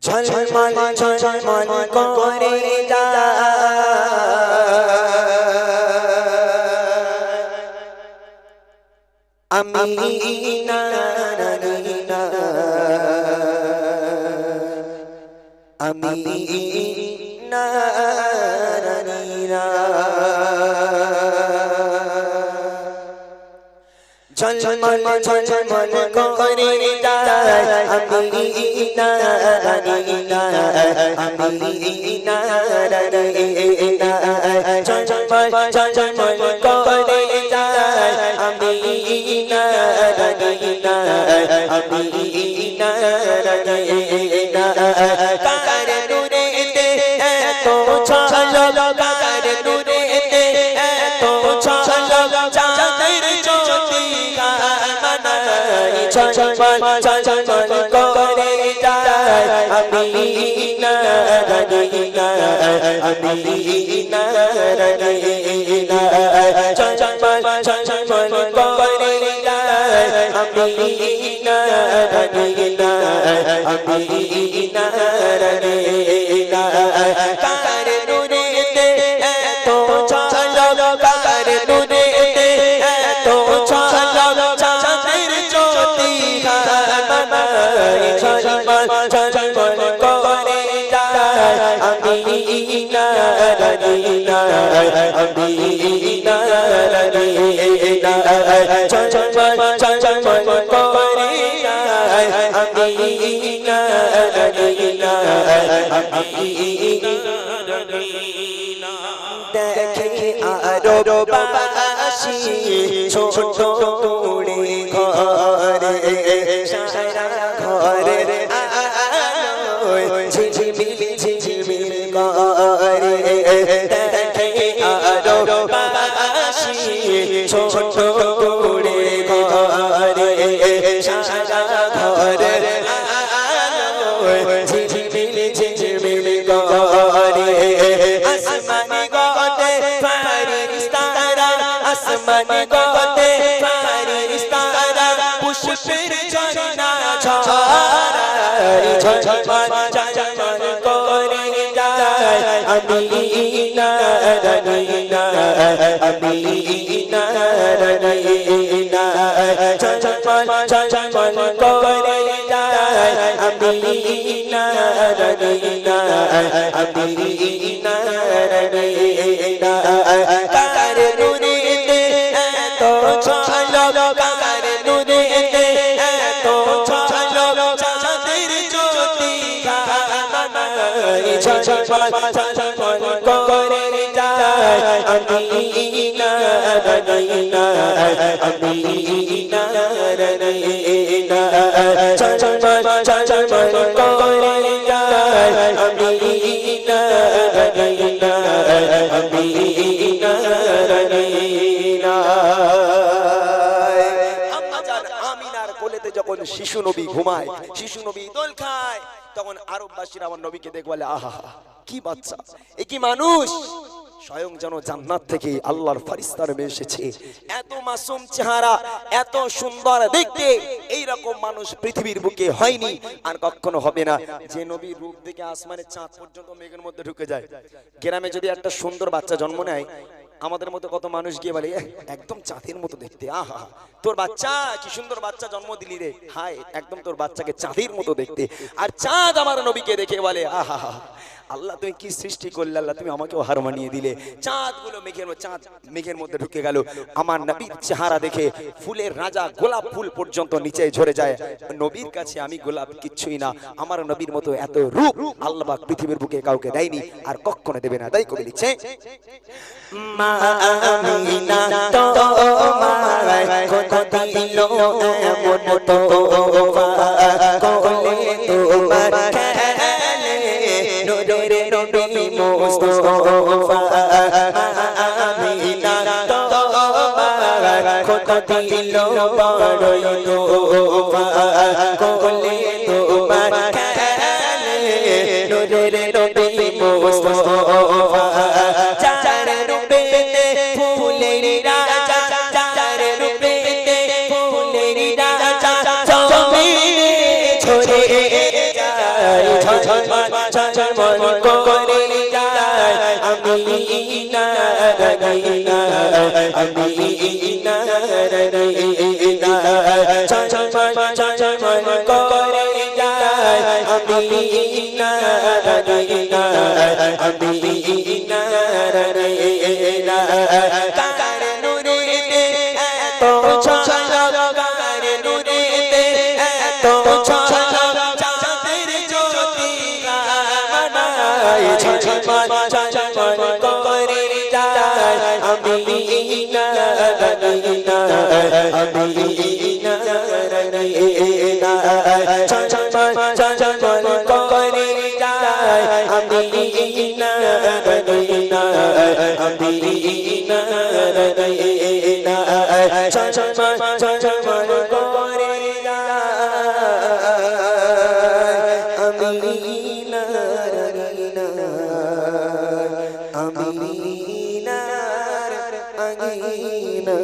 ঝলমল ঝলমল করে যায় আমিনা রানীনা আমিনা রানীনা ঝলমল ঝলমল করে যায় আমিনা রানীনা আমিনা রানীনা ঝলমল ঝলমল করে যায় আমিনা রানীনা আমিনা রানীনা কার নূরেতে এত ঝলক কার নূরেতে এত ঝলক চাঁদের জ্যোতি ঝলমল ঝলমল করে যায় আমিনা রানীনা আমিনা রানীনা ঝলমল ঝলমল করে যায় আমিনা রানীনা আমিনা রানীনা কার নূরেতে এত ঝলক কার নূরেতে এত ঝলক চাঁদের জ্যোতি ঝলমল ঝলমল করে যায় আমিনা রানীনা আমিনা রানীনা ঝলমল ঝলমল করে যায় আমিনা রানীনা আমিনা রানীনা দেখে আরো বাসি ছোট কুড়ে ঘরে সারা ঘরে আলোয় ঝিলমিল ঝিলমিল করে দেখে আরো বাসি ছোট কুড়ে ঘরে সারা ঘরে আলোয় ঝিলমিল ঝিলমিল করে আসমানি গতে ফারিস্তারা আসমানি গতে ফারিস্তারা পুষ্পের ঝরনা ঝরায় ঝলমল ঝলমল করে যায় আমিনা রানীনা আমিনা রানীনা ঝলমল ঝলমল করে যায় আমিনা রানীনা আমিনা রানীনা কার নূরেতে এত ঝলক কার নূরেতে এত ঝলক চাঁদের জ্যোতি ঝলমল ঝলমল করে যায় আমিনা রানীনা আমিনা রানীনা ঝলমল ঝলমল করে যায় আমিনা রানীনা আমিনা রানীনা আম্মাজান আমিনার কোলেতে যখন শিশু নবী ঘুমায় শিশু নবী দোল খায় তখন আরববাসীরা আমার নবীকে দেখে বলে আহা কি বাচ্চা এ কি মানুষ স্বয়ং যেন জান্নাত থেকে আল্লাহর ফেরেশতা নেমে এসেছে এত মাসুম চেহারা এত সুন্দর দেখতে এই রকম মানুষ পৃথিবীর বুকে হয়নি আর কখনো হবে না যে নবী রূপ দেখে আসমানের চাঁদ পর্যন্ত মেঘের মধ্যে ঢুকে যায় গ্রামে যদি একটা সুন্দর বাচ্চা জন্ম নেয় আমাদের মতো কত মানুষ গিয়ে বলে একদম চাঁদের মতো দেখতে আহা তোর বাচ্চা কি সুন্দর বাচ্চা জন্ম দিলি রে হায় একদম তোর বাচ্চাকে চাঁদের মতো দেখতে আর চাঁদ আমার নবীকে দেখে বলে আহা আল্লাহ তুমি কি সৃষ্টি করলে আল্লাহ তুমি আমাকেও হার মানিয়ে দিলে চাঁদগুলো চাঁদ মেঘের মধ্যে ঢুকে গেল আমার নবীর চেহারা দেখে ফুলের রাজা গোলাপ ফুল পর্যন্ত নিচে ঝরে যায় নবীর কাছে আমি গোলাপ কিচ্ছুই না আমার নবীর মতো এত রূপ আল্লাহ পাক পৃথিবীর বুকে কাউকে দেয়নি আর কখনো দেবে না তাই কবি লিখছে মা আমিনা তোমায় কথা দিল এমন তোফা কোলে তোমার খেলে নূরের নবী মুস্তাফা আমিনা তোমায় কথা দিল বড়ই তোফা কোলে তোমার খেলে নূরের নবী মুস্তাফা ঝলমল ঝলমল ঝলমল করে যায় আমিনা রঙিনা আমিনা রঙিনা ঝলমল ঝলমল করে যায় আমিনা রঙিনা আমিনা রঙিনা কার নূরেতে এত ঝলক কার নূরেতে এত ঝলক চাঁদের জ্যোতি মানায় ঝলমল ঝলমল করে যায় আমিনা রঙিনা আমিনা রঙিনা ঝলমল ঝলমল করে যায় আমিনা রঙিনা আমিনা রঙিনা ঝলমল ঝলমল করে যায় আমিনা রঙিনা আমিনা রঙিনা